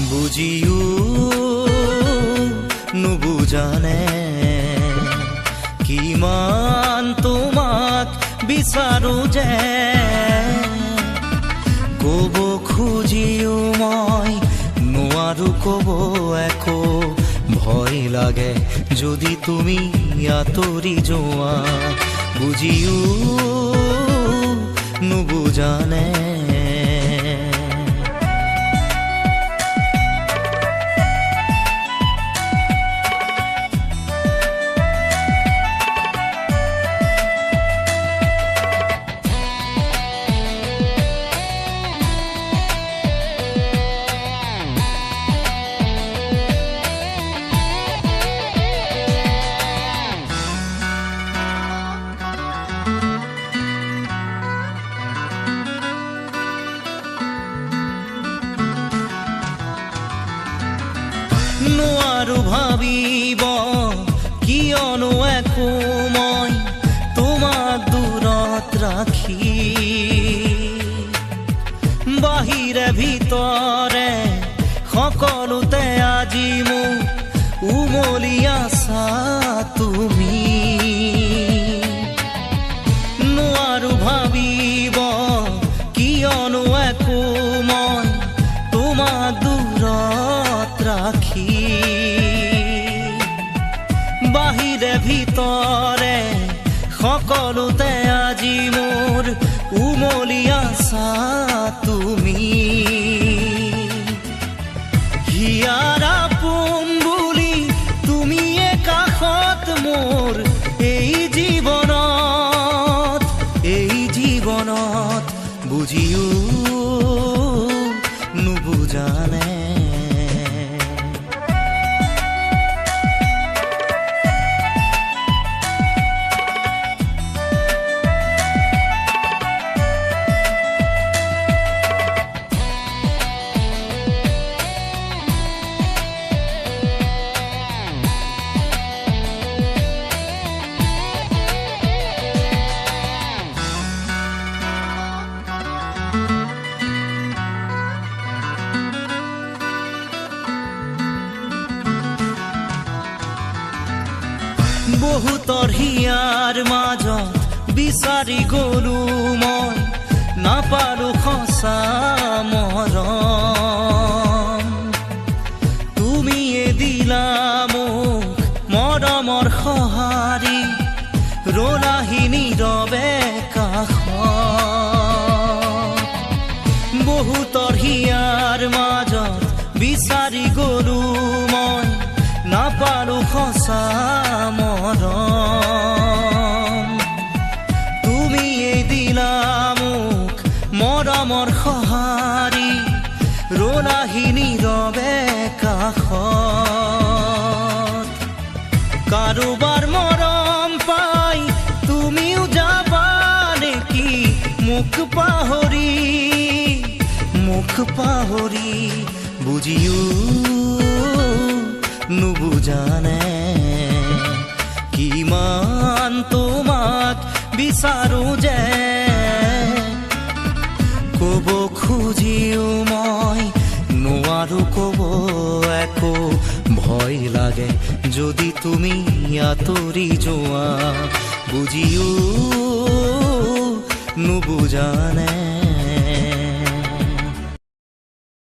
বুজিও নুবুজানে কিমান তোমাক বিচাৰো যে কব খুজিও মই নোৱাৰো কব একো ভয় লাগে যদি তুমি আঁতৰি যোৱা বুজিও নুবুজানে নোৱাৰো ভাবিব কিয়নো একো মই তোমাক দূৰত ৰাখি বাহিৰে ভিতৰে সকলোতে আজি মোক উমলি আছা তুমি নোৱাৰো ভাবিব কিয়নো একো মই তোমাক দূৰত ৰাখি বাহিৰে ভিতৰে সকলোতে আজি মোৰ উমলি আছা তুমি হিয়াৰ আপোন বুলি তুমিয়ে কাষত মোৰ এই জীৱনত বুজিও নুবুজানে বহুতৰ হিয়াৰ মাজত বিচাৰি গলো মই নাপালো সঁচা মৰম তুমিয়ে দিলা মোক মৰমৰ সঁহাৰি ৰলাহি নীৰৱে কাষত বহুতৰ হিয়াৰ মাজত বিচাৰি গলো মই নাপালো সঁচা মৰম তুমিয়ে দিলা মোক মৰমৰ সঁহাৰি ৰলাহি নীৰৱে কাষত কাৰোবাৰ মৰম পাই তুমিও যাবা নেকি মোক পাহৰি বুজিও নুবুজানে কিমান তোমাক বিচাৰো যে কব খুজিও মই নোৱাৰো কব একো ভয় লাগে যদি তুমি আঁতৰি যোৱা বুজিও নুবুজানে